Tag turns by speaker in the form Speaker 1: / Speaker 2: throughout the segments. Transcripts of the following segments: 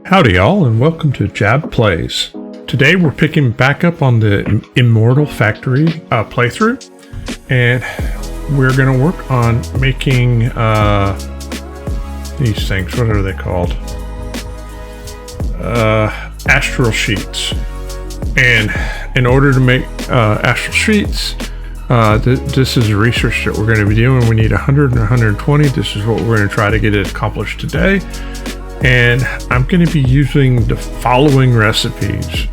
Speaker 1: Howdy y'all, and welcome to Jab Plays. Today we're picking back up on the Immortal Factory playthrough, and we're going to work on making these things. What are they called? Astral sheets. And in order to make astral sheets, this is the research that we're going to be doing. We need 100 and 120. This is what we're going to try to get it accomplished today. And I'm going to be using the following recipes.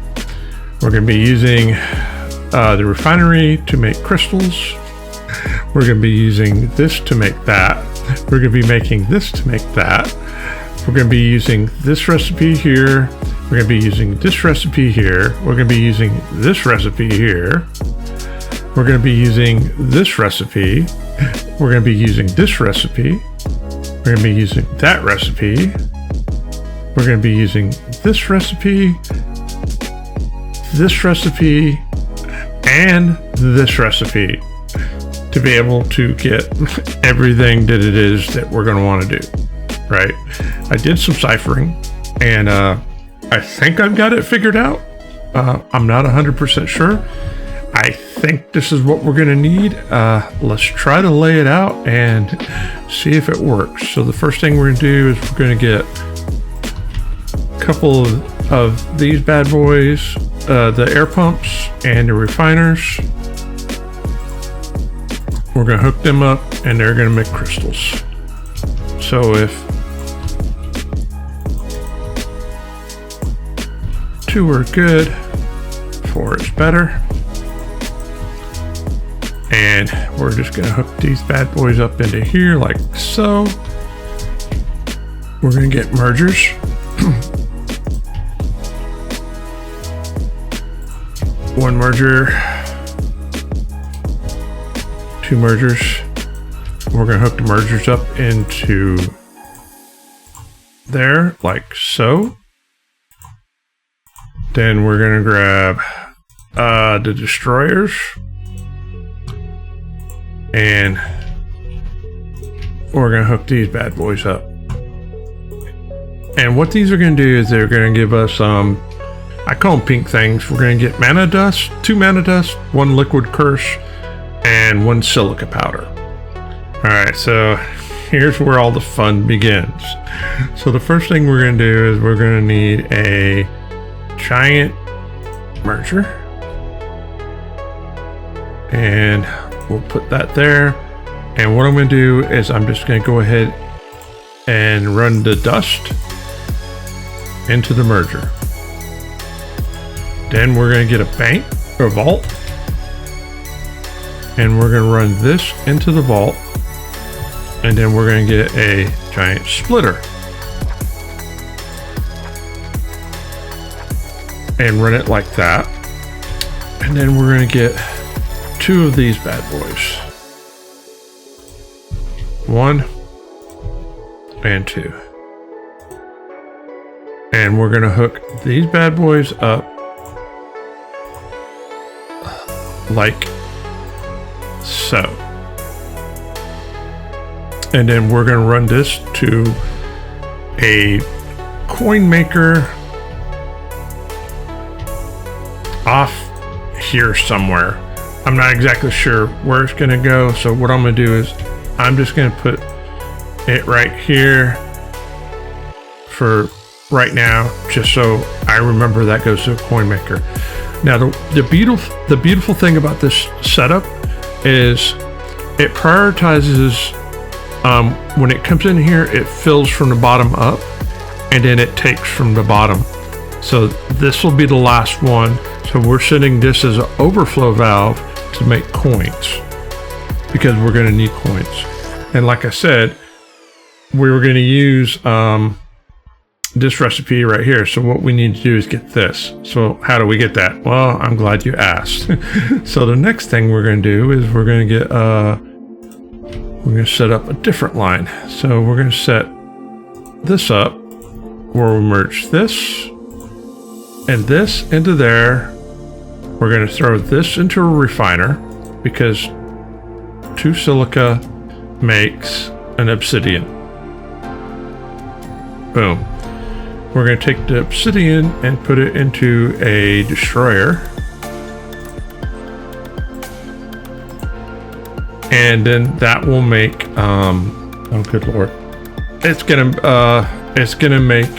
Speaker 1: We're going to be using the refinery to make crystals. We're going to be using this to make that. We're going to be making this to make that. We're going to be using this recipe here. We're going to be using this recipe here. We're going to be using this recipe here. We're going to be using this recipe. We're going to be using this recipe. We're going to be using that recipe. We're going to be using this recipe, and this recipe to be able to get everything that it is that we're going to want to do, right? I did some ciphering, and I think I've got it figured out. I'm not 100% sure. I think this is what we're going to need. Let's try to lay it out and see if it works. So the first thing we're going to do is we're going to get couple of these bad boys, the air pumps and the refiners. We're going to hook them up and they're going to make crystals. So if 2 are good, 4 is better. And we're just going to hook these bad boys up into here like so. We're going to get mergers. One merger, 2 mergers. We're going to hook the mergers up into there, like so. Then we're going to grab the destroyers. And we're going to hook these bad boys up. And what these are going to do is they're going to give us I call them pink things. We're going to get mana dust, 2 mana dust, 1 liquid curse, and 1 silica powder. Alright, so here's where all the fun begins. So the first thing we're going to do is we're going to need a giant merger. And we'll put that there. And what I'm going to do is I'm just going to go ahead and run the dust into the merger. Then we're going to get a bank or vault, and we're going to run this into the vault, and then we're going to get a giant splitter and run it like that. And then we're going to get 2 of these bad boys, 1 and 2, and we're going to hook these bad boys up like so. And then we're going to run this to a coin maker off here somewhere. I'm not exactly sure where it's going to go. So what I'm going to do is I'm just going to put it right here for right now, just so I remember that goes to a coin maker. Now the beautiful thing about this setup is it prioritizes when it comes in here, it fills from the bottom up, and then it takes from the bottom. So this will be the last one. So we're setting this as an overflow valve to make coins, because we're going to need coins. And like I said, we were going to use this recipe right here. So what we need to do is get this. So how do we get that? Well, I'm glad you asked. So the next thing we're going to do is we're going to get we're going to set up a different line. So we're going to set this up where we merge this and this into there. We're going to throw this into a refiner, because 2 silica makes an obsidian. Boom. we're going to take the obsidian and put it into a destroyer. And then that will make, oh good lord. It's gonna make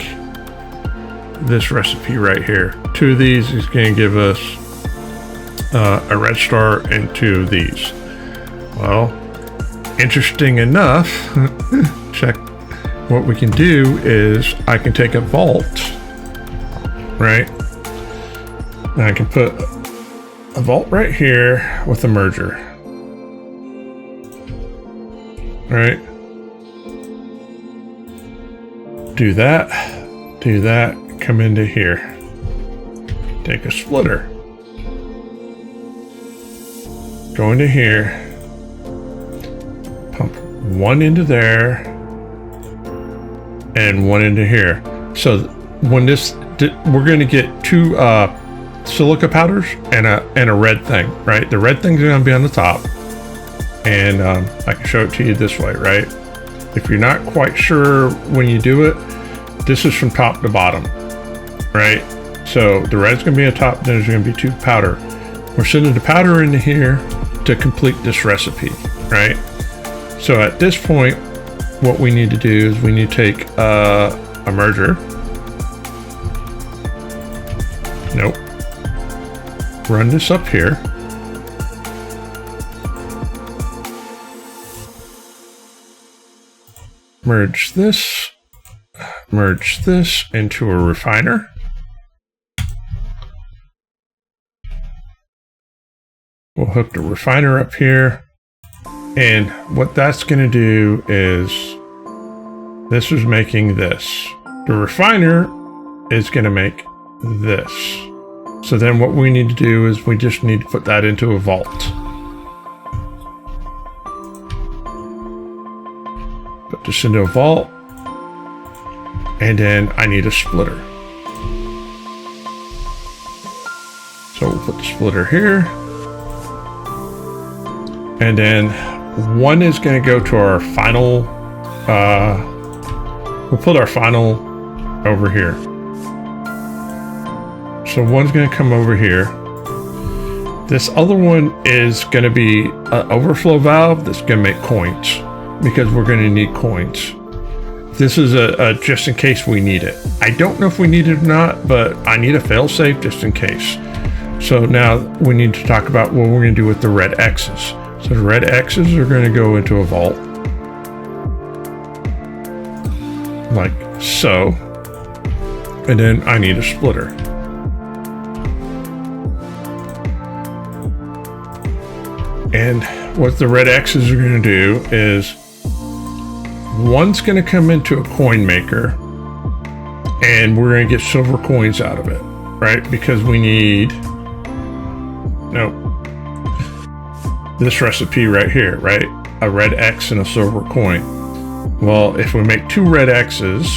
Speaker 1: this recipe right here. 2 of these is gonna give us a red star and 2 of these. Well, interesting enough, check what we can do is I can take a vault, right? And I can put a vault right here with a merger, right? Do that, come into here. Take a splitter. Go into here. Pump 1 into there. And 1 into here. So when we're going to get 2 silica powders and a red thing, right? The red thing's going to be on the top. And I can show it to you this way, right? If you're not quite sure when you do it, this is from top to bottom, right? So the red's gonna be on top, then there's gonna be 2 powder. We're sending the powder into here to complete this recipe, right? So at this point, what we need to do is we need to take a merger. Nope. Run this up here. Merge this into a refiner. We'll hook the refiner up here. And what that's going to do is, this is making this. The refiner is going to make this. So then what we need to do is we just need to put that into a vault. Put this into a vault. And then I need a splitter. So we'll put the splitter here. And then 1 is going to go to our final, we'll put our final over here. So 1's going to come over here. This other one is going to be an overflow valve that's going to make coins, because we're going to need coins. This is a just in case we need it. I don't know if we need it or not, but I need a fail-safe just in case. So now we need to talk about what we're going to do with the red X's. So the red X's are going to go into a vault. Like so. And then I need a splitter. And what the red X's are going to do is 1's going to come into a coin maker, and we're going to get silver coins out of it, right? Because we need, this recipe right here, right? A red X and a silver coin. Well, if we make 2 red X's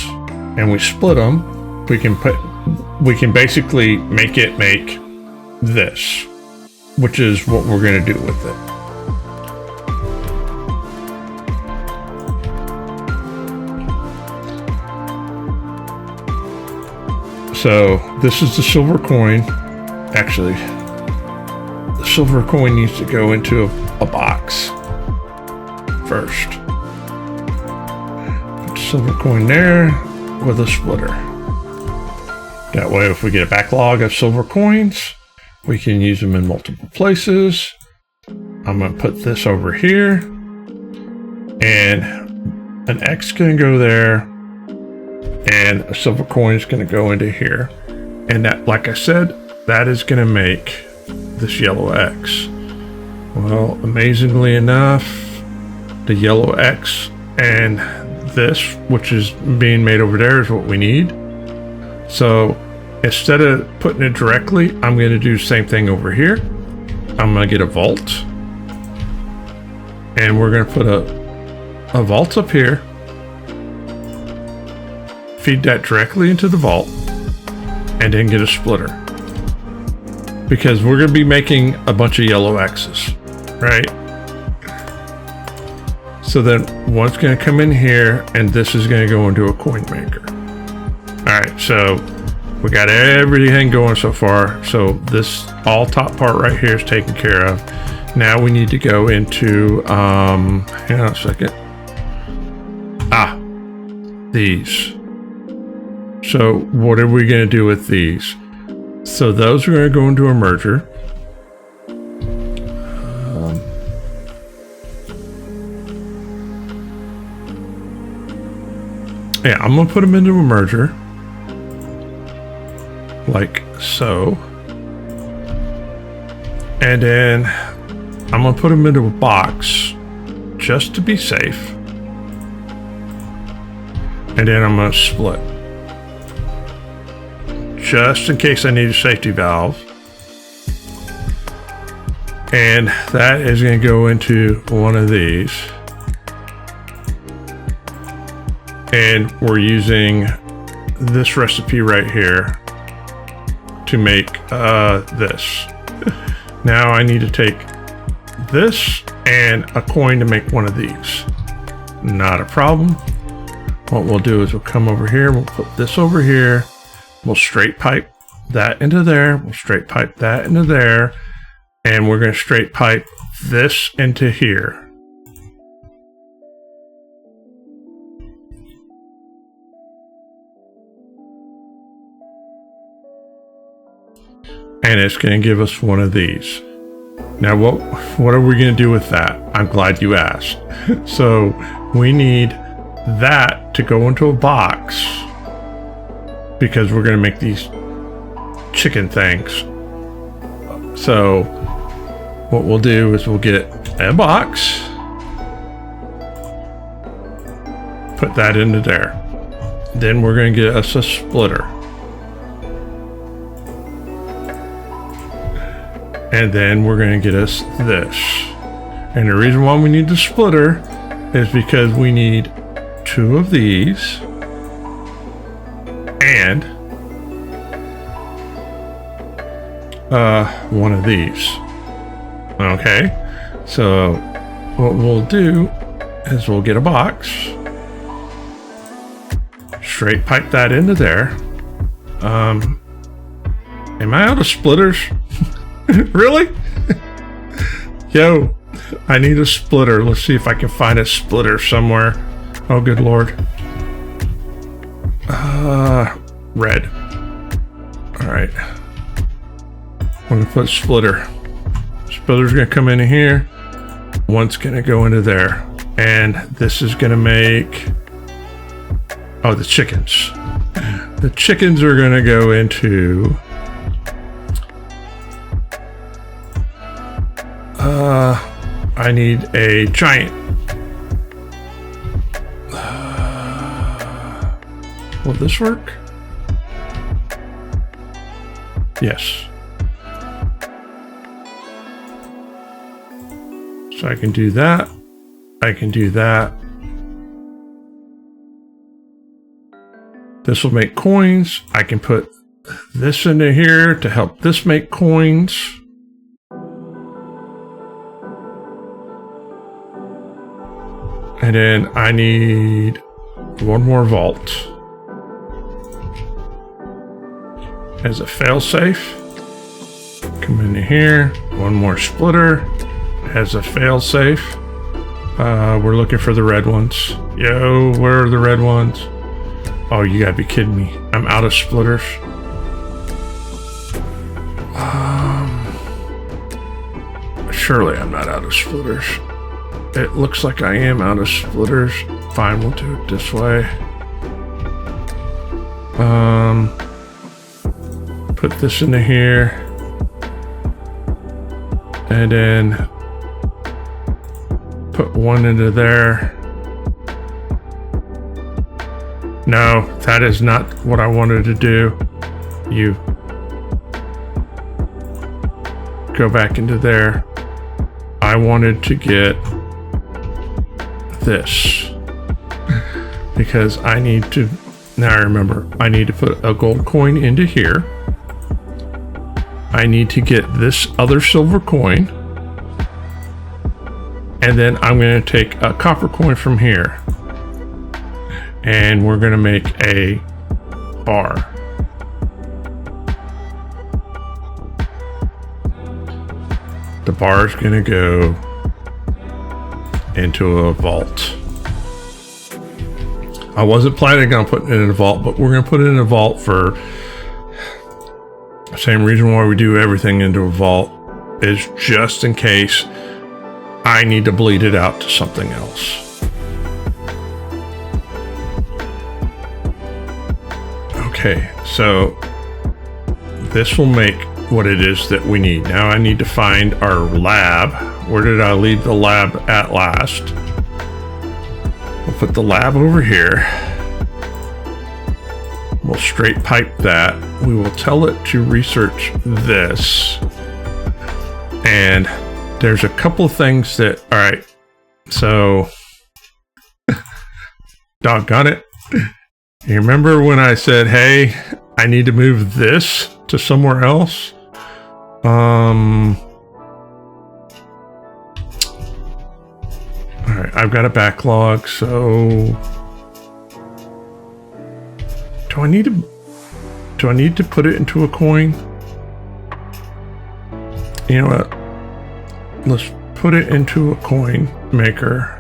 Speaker 1: and we split them, we can basically make it make this, which is what we're going to do with it. So this is the silver coin. Actually, the silver coin needs to go into a box first. Put the silver coin there with a splitter. That way, if we get a backlog of silver coins, we can use them in multiple places. I'm going to put this over here. And an X can go there. And a silver coin is going to go into here. And that, like I said, that is going to make this yellow X. Well, amazingly enough, the yellow X and this, which is being made over there, is what we need. So instead of putting it directly, I'm going to do the same thing over here. I'm going to get a vault. And we're going to put a vault up here. Feed that directly into the vault, and then get a splitter, because we're going to be making a bunch of yellow X's, right? So then one's going to come in here, and this is going to go into a coin maker. All right, so we got everything going so far. So this all top part right here is taken care of. Now we need to go into, hang on a second. These. So what are we going to do with these? So those are going to go into a merger. Yeah, I'm going to put them into a merger. Like so. And then I'm going to put them into a box just to be safe. And then I'm going to split. Just in case I need a safety valve. And that is going to go into one of these. And we're using this recipe right here to make this. Now I need to take this and a coin to make one of these. Not a problem. What we'll do is we'll come over here, we'll put this over here, we'll straight pipe that into there, we'll straight pipe that into there, and we're going to straight pipe this into here. And it's going to give us one of these. Now what are we going to do with that? I'm glad you asked. So we need that to go into a box because we're going to make these chicken things. So what we'll do is we'll get a box, put that into there. Then we're going to get us a splitter. And then we're going to get us this. And the reason why we need the splitter is because we need 2 of these and 1 of these. Okay, so what we'll do is we'll get a box, straight pipe that into there. Am I out of splitters? Really? Yo, I need a splitter. Let's see if I can find a splitter somewhere. Oh, good Lord. Red. All right. I'm gonna put splitter. Splitter's gonna come into here. One's gonna go into there. And this is gonna make, oh, the chickens. The chickens are gonna go into, I need a giant. Will this work? Yes. So I can do that. I can do that. This will make coins. I can put this into here to help this make coins. And then I need 1 more vault as a failsafe. Come into here. 1 more splitter as a failsafe. We're looking for the red ones. Yo, where are the red ones? Oh, you gotta be kidding me. I'm out of splitters. Surely I'm not out of splitters. It looks like I am out of splitters. Fine, we'll do it this way. Put this into here. And then put 1 into there. No, that is not what I wanted to do. You go back into there. I wanted to get this because I need to, now I remember, I need to put a gold coin into here. I need to get this other silver coin, and then I'm going to take a copper coin from here, and we're going to make a bar. The bar is going to go into a vault. I wasn't planning on putting it in a vault, but we're going to put it in a vault for the same reason why we do everything into a vault, is just in case I need to bleed it out to something else. Okay, so this will make what it is that we need. Now I need to find our lab. Where did I leave the lab at last? We'll put the lab over here. We'll straight pipe that. We will tell it to research this. And there's a couple of things that, all right, so doggone it. You remember when I said, hey, I need to move this to somewhere else? All right, I've got a backlog, so do I need to put it into a coin? You know what? Let's put it into a coin maker.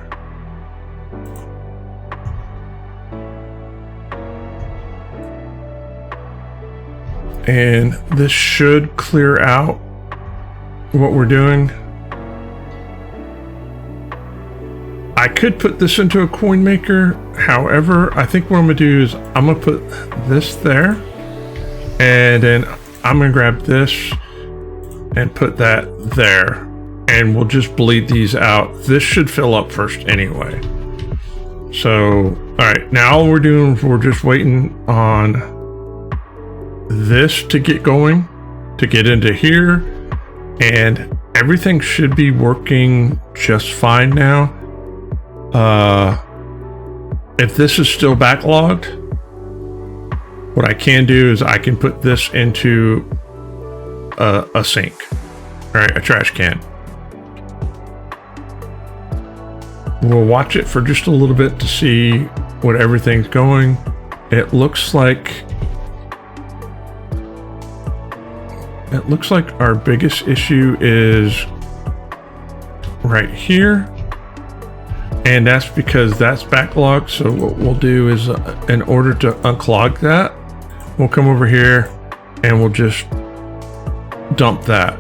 Speaker 1: And this should clear out what we're doing. I could put this into a coin maker. However, I think what I'm gonna do is I'm gonna put this there, and then I'm gonna grab this and put that there, and we'll just bleed these out. This should fill up first anyway. So, all right, now all we're doing is we're just waiting on this to get going, to get into here, and everything should be working just fine now. If this is still backlogged, what I can do is I can put this into a sink, right? A trash can. We'll watch it for just a little bit to see what everything's going. It looks like our biggest issue is right here, and that's because that's backlogged. So what we'll do is in order to unclog that, we'll come over here and we'll just dump that,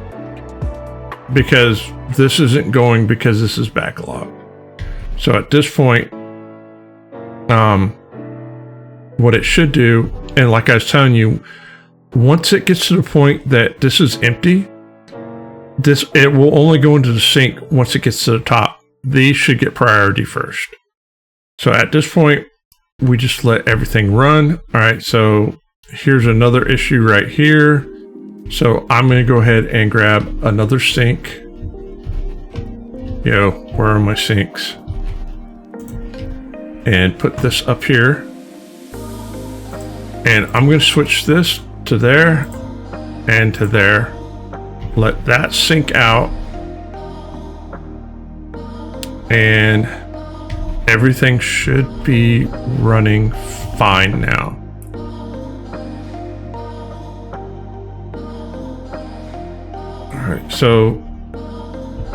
Speaker 1: because this isn't going because this is backlogged. So at this point, what it should do, and like I was telling you, once it gets to the point that this is empty, it will only go into the sink once it gets to the top. These should get priority first. So at this point, we just let everything run. All right, so here's another issue right here. So I'm going to go ahead and grab another sink. Where are my sinks? And put this up here. And I'm going to switch this to there and to there. Let that sink out. And everything should be running fine now. All right, so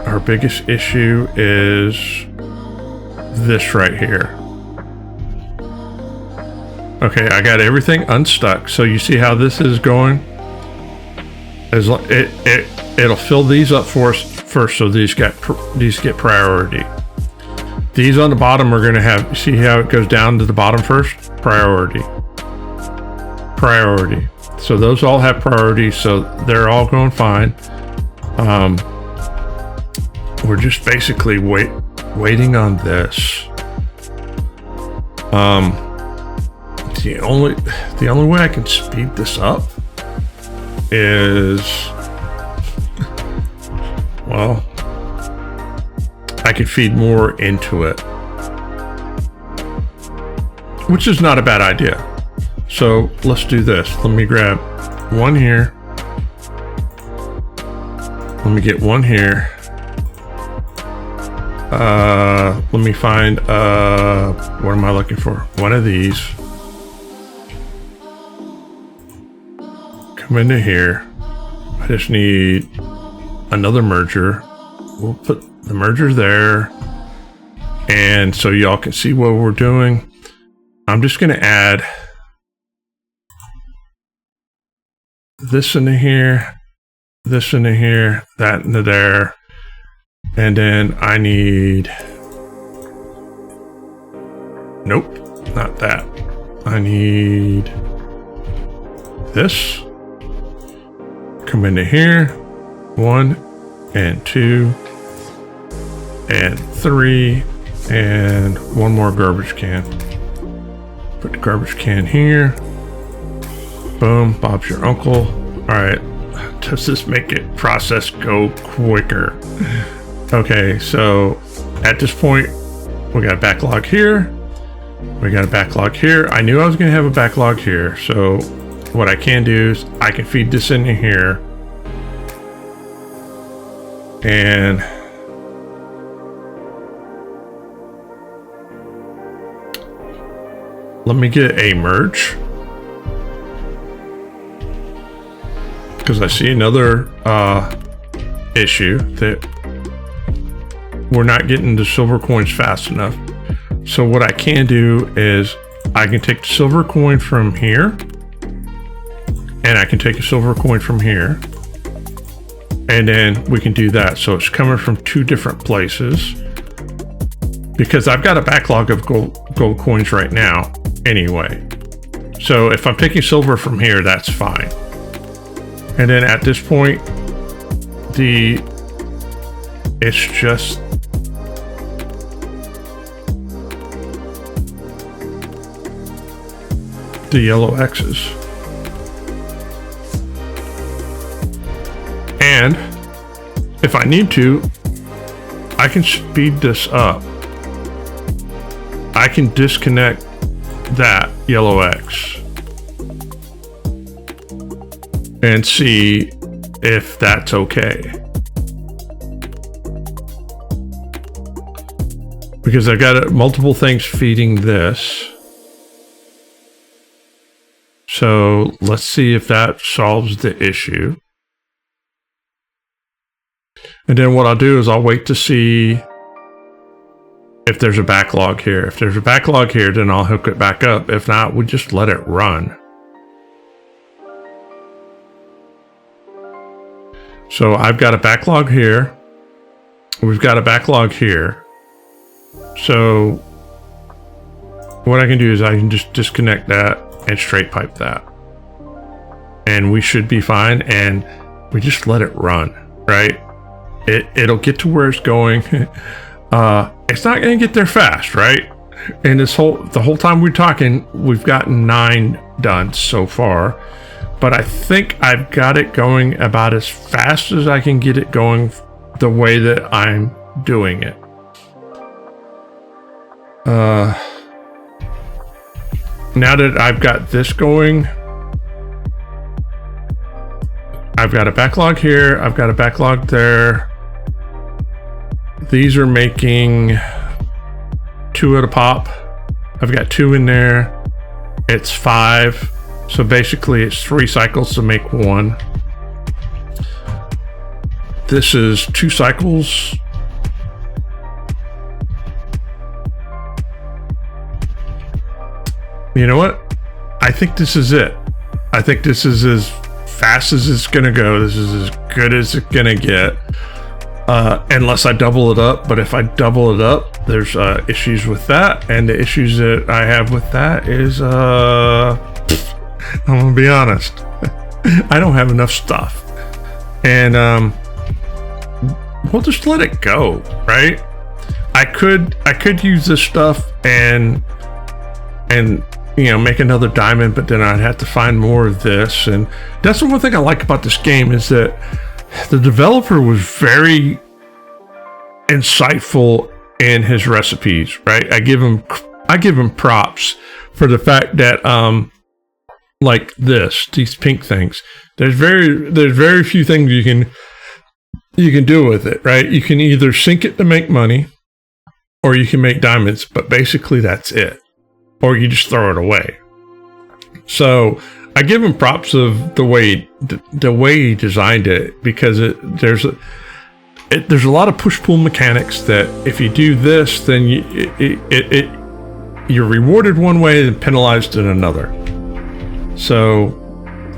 Speaker 1: our biggest issue is this right here. Okay, I got everything unstuck. So you see how this is going? It'll fill these up for us first, so these get priority. These on the bottom are going to have, see how it goes down to the bottom first? Priority. Priority. So those all have priority, so they're all going fine. We're just basically waiting on this. The only way I can speed this up is, well, I could feed more into it, which is not a bad idea. So let's do this. Let me grab one here. Let me get one here. Let me find, what am I looking for? One of these. come into here. I just need another merger. We'll put the merger there. And so y'all can see what we're doing. I'm just going to add this into here, this into here, that into there. And then I need, nope, not that. I need this. Come into here, 1 and 2 and 3 and one more garbage can. Put the garbage can here. Boom, Bob's your uncle. All right, does this make it process go quicker? Okay, so at this point, we got a backlog here. We got a backlog here. I knew I was gonna have a backlog here. So what I can do is I can feed this into here. And let me get a merge. Because I see another issue that we're not getting the silver coins fast enough. So what I can do is I can take the silver coin from here, and I can take a silver coin from here, and then we can do that. So it's coming from 2 different places because I've got a backlog of gold coins right now anyway. So if I'm taking silver from here, that's fine. And then at this point, it's just the yellow X's. And if I need to, I can speed this up. I can disconnect that yellow X and see if that's okay. Because I've got multiple things feeding this. So let's see if that solves the issue. And then what I'll do is I'll wait to see if there's a backlog here. If there's a backlog here, then I'll hook it back up. If not, we just let it run. So I've got a backlog here. We've got a backlog here. So what I can do is I can just disconnect that and straight pipe that. And we should be fine. And we just let it run, right? It'll get to where it's going. It's not going to get there fast, right? And the whole time we're talking, we've gotten 9 done so far. But I think I've got it going about as fast as I can get it going the way that I'm doing it. Now that I've got this going, I've got a backlog here, I've got a backlog there. These are making 2 at a pop. I've got 2 in there. It's 5. So basically it's 3 cycles to make 1. This is 2 cycles. You know what? I think this is it. I think this is as fast as it's gonna go. This is as good as it's gonna get. Unless I double it up. But if I double it up, there's issues with that. And the issues that I have with that is, I'm gonna be honest. I don't have enough stuff. And we'll just let it go, right? I could use this stuff and you know, make another diamond, but then I'd have to find more of this. And that's the one thing I like about this game is that the developer was very insightful in his recipes, right? I give him props for the fact that like these pink things, there's very few things you can do with it, right? You can either sink it to make money or you can make diamonds, but basically that's it. Or you just throw it away. So I give him props of the way he designed it, because there's a lot of push-pull mechanics that if you do this, then you're rewarded one way and penalized in another. So,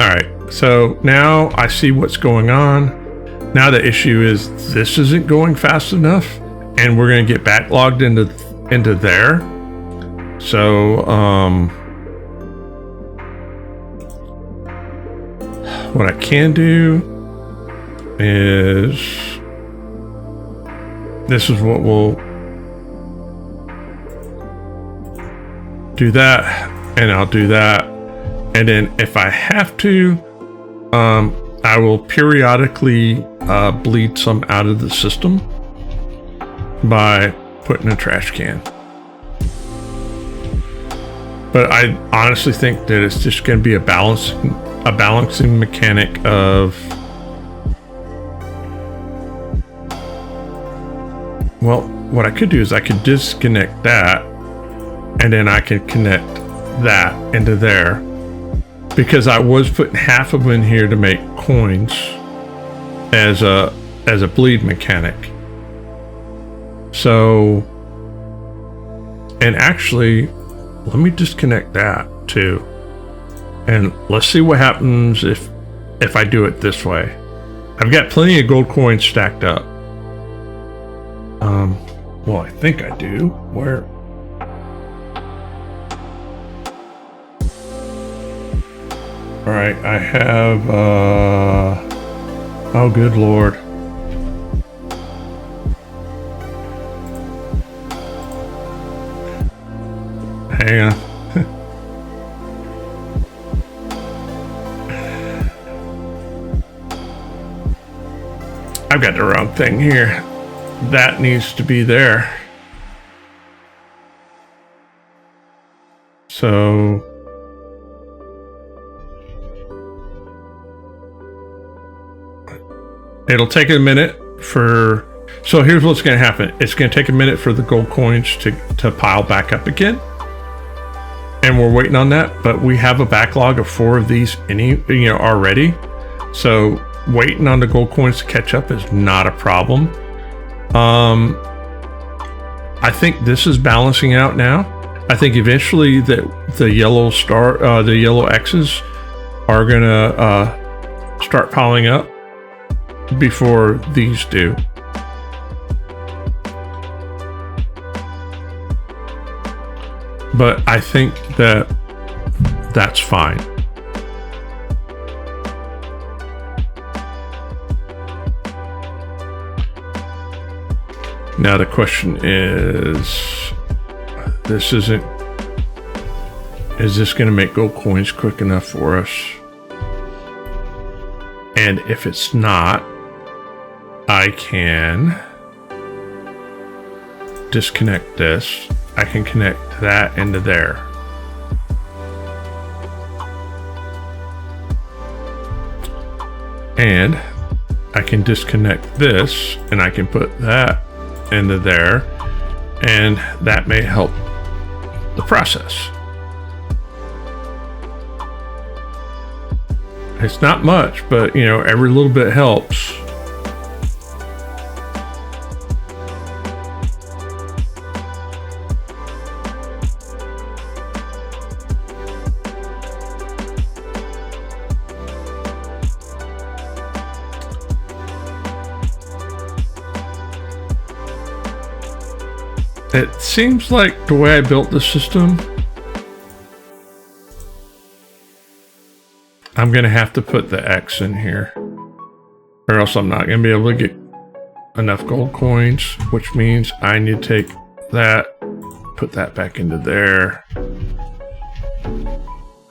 Speaker 1: all right. So now I see what's going on. Now the issue is this isn't going fast enough, and we're going to get backlogged into there. So, what I can do is this is what we'll do that, and I'll do that. And then if I have to, I will periodically bleed some out of the system by putting a trash can. But I honestly think that it's just going to be a balancing mechanic of, well, what I could do is I could disconnect that, and then I could connect that into there, because I was putting half of them in here to make coins as a bleed mechanic. So, and actually, let me disconnect that too, and let's see what happens if I do it this way. I've got plenty of gold coins stacked up. Well, I think I do. Where? All right, I have, oh, good Lord. Hang on. I've got the wrong thing here. That needs to be there. So, it'll take a minute for, so here's what's going to happen. It's going to take a minute for the gold coins to pile back up again. And we're waiting on that, but we have a backlog of 4 of these already. So waiting on the gold coins to catch up is not a problem. I think this is balancing out now. I think eventually the yellow the yellow X's are gonna start piling up before these do. But I think that's fine. Now the question is, is this going to make gold coins quick enough for us? And if it's not, I can disconnect this. I can connect that into there. And I can disconnect this, and I can put that into there, and that may help the process. It's not much, but every little bit helps. It seems like the way I built the system, I'm going to have to put the X in here, or else I'm not going to be able to get enough gold coins, which means I need to take that, put that back into there,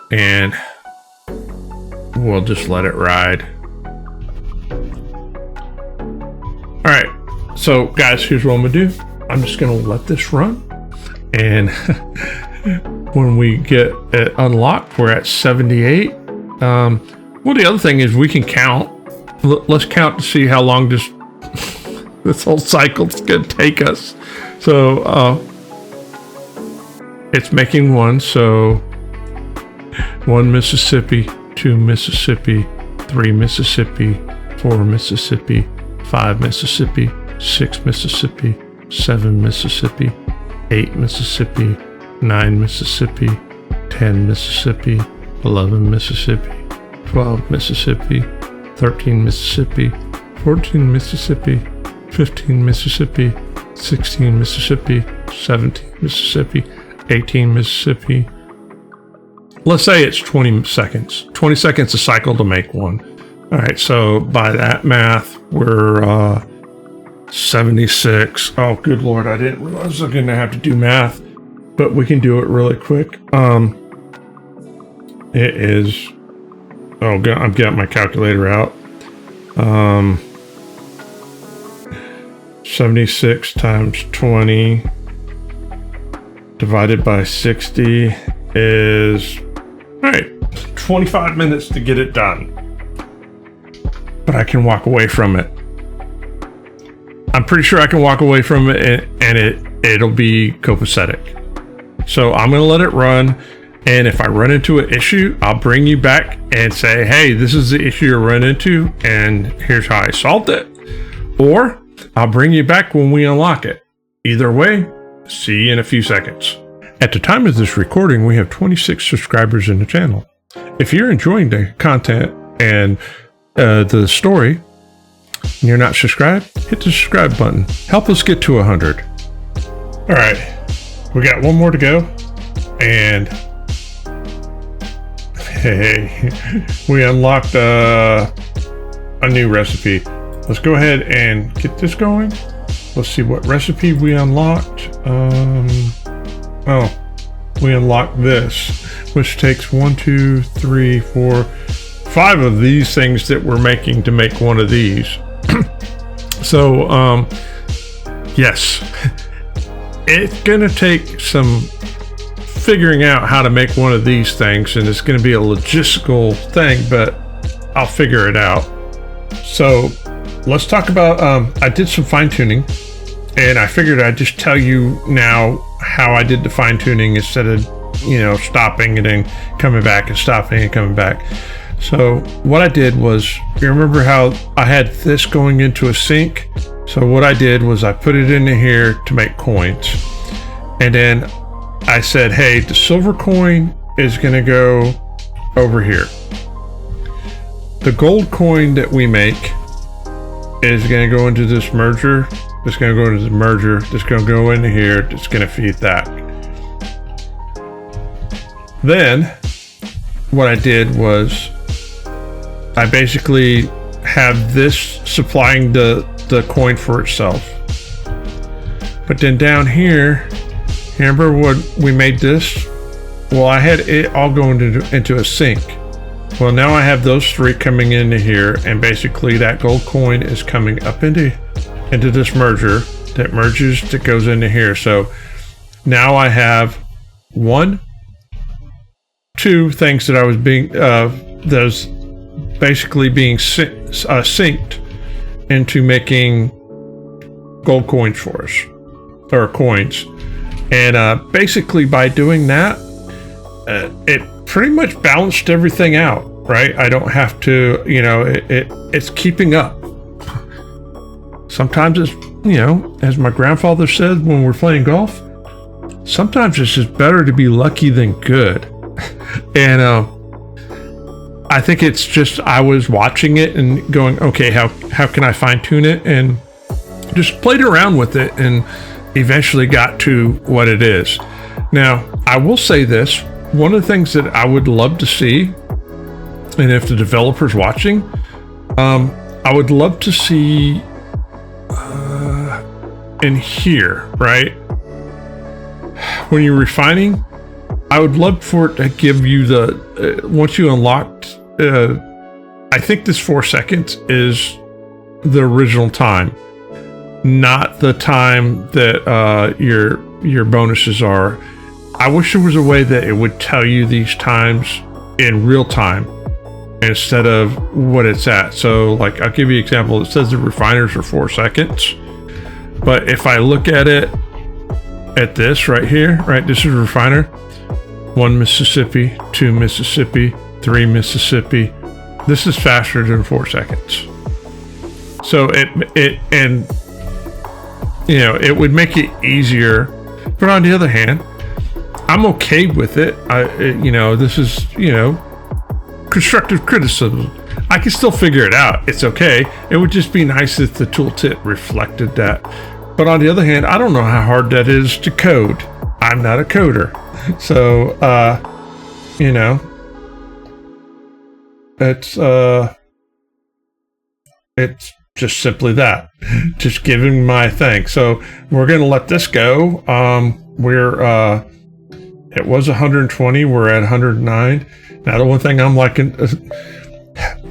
Speaker 1: and we'll just let it ride. All right, so guys, here's what I'm going to do. I'm just going to let this run, and when we get it unlocked, we're at 78. Well, the other thing is we can count. Let's count to see how long this whole cycle is going to take us. So it's making one, so 1 Mississippi, 2 Mississippi, 3 Mississippi, 4 Mississippi, 5 Mississippi, 6 Mississippi, 7 Mississippi, 8 Mississippi, 9 Mississippi, 10 Mississippi, 11 Mississippi, 12 Mississippi, 13 Mississippi, 14 Mississippi, 15 Mississippi, 16 Mississippi, 17 Mississippi, 18 Mississippi. Let's say it's 20 seconds. 20 seconds a cycle to make one. All right, so by that math, we're 76. Oh, good Lord, I didn't realize I was going to have to do math, but we can do it really quick. It is, I've got my calculator out. 76 times 20 divided by 60 is, all right, 25 minutes to get it done. But I can walk away from it. I'm pretty sure I can walk away from it and it'll be copacetic. So I'm going to let it run. And if I run into an issue, I'll bring you back and say, hey, this is the issue you run into, and here's how I solved it. Or I'll bring you back when we unlock it. Either way, see you in a few seconds. At the time of this recording, we have 26 subscribers in the channel. If you're enjoying the content and the story, and you're not subscribed, hit the subscribe button. Help us get to 100. All right, we got one more to go, and hey, we unlocked a new recipe. Let's go ahead and get this going. Let's see what recipe we unlocked. We unlocked this, which takes 1, 2, 3, 4, 5 of these things that we're making to make one of these. So, yes, it's gonna take some figuring out how to make one of these things, and it's going to be a logistical thing, but I'll figure it out. So let's talk about, I did some fine tuning, and I figured I'd just tell you now how I did the fine tuning instead of, stopping and then coming back and stopping and coming back. So what I did was, you remember how I had this going into a sink? So what I did was I put it into here to make coins, and then I said, hey, the silver coin is going to go over here. The gold coin that we make is going to go into this merger. It's going to go into the merger. It's going to go into here. It's going to feed that. Then what I did was I basically have this supplying the coin for itself. But then down here, remember when we made this? Well, I had it all going into a sink. Well, now I have those three coming into here, and basically that gold coin is coming up into this merger that merges, that goes into here. So now I have 1, 2 things that I was being those basically being synced into making gold coins for us, or coins. And basically by doing that, it pretty much balanced everything out, right? I don't have to, it's keeping up. Sometimes it's, as my grandfather said when we're playing golf, sometimes it's just better to be lucky than good. And I think it's just, I was watching it and going, okay, how can I fine tune it? And just played around with it and eventually got to what it is. Now, I will say this, one of the things that I would love to see, and if the developer's watching, I would love to see in here, right? When you're refining, I would love for it to give you the, once you unlocked, I think this 4 seconds is the original time, not the time that your bonuses are. I wish there was a way that it would tell you these times in real time instead of what it's at. So like, I'll give you an example. It says the refiners are 4 seconds, but if I look at it at this right here, right, this is a refiner. 1 Mississippi, 2 Mississippi, 3 Mississippi. This is faster than 4 seconds. So it would make it easier. But on the other hand, I'm okay with it. This is, constructive criticism. I can still figure it out. It's okay. It would just be nice if the tooltip reflected that. But on the other hand, I don't know how hard that is to code. I'm not a coder. So, it's just simply that. Just giving my thing. So we're going to let this go. It was 120. We're at 109. Now, the one thing I'm liking,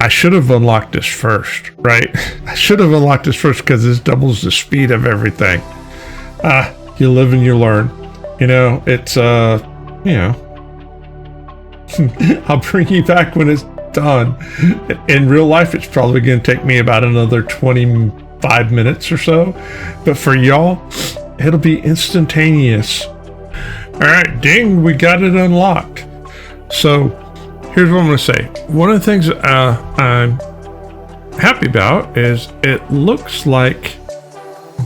Speaker 1: I should have unlocked this first, right? I should have unlocked this first because this doubles the speed of everything. You live and you learn. It's, I'll bring you back when it's done. In real life, it's probably going to take me about another 25 minutes or so. But for y'all, it'll be instantaneous. All right, ding, we got it unlocked. So here's what I'm going to say. One of the things I'm happy about is it looks like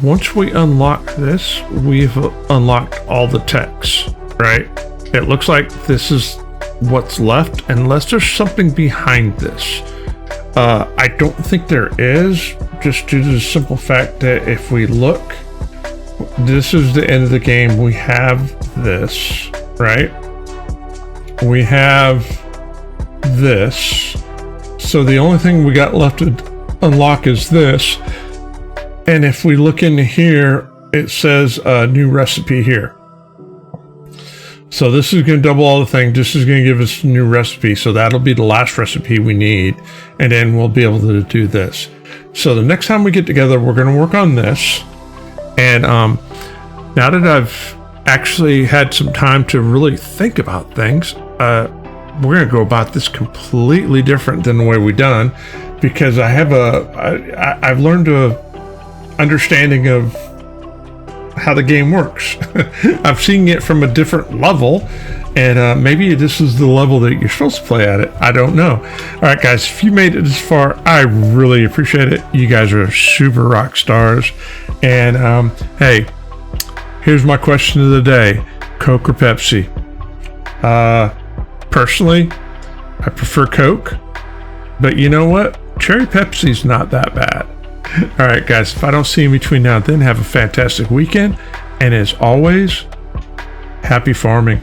Speaker 1: once we unlock this, we've unlocked all the text, right? It looks like this is what's left, unless there's something behind this. I don't think there is, just due to the simple fact that if we look, this is the end of the game. We have this, right? We have this. So the only thing we got left to unlock is this. And if we look into here, it says a new recipe here. So this is going to double all the things. This is going to give us a new recipe. So that'll be the last recipe we need. And then we'll be able to do this. So the next time we get together, we're going to work on this. And now that I've actually had some time to really think about things, we're going to go about this completely different than the way we've done, because I've learned a understanding of how the game works. I'm seeing it from a different level, and maybe this is the level that you're supposed to play at it. I don't know. All right, guys, if you made it this far, I really appreciate it. You guys are super rock stars. And hey, here's my question of the day: Coke or Pepsi? Personally, I prefer Coke, but you know what? Cherry Pepsi's not that bad. All right, guys, if I don't see you between now and then, have a fantastic weekend. And as always, happy farming.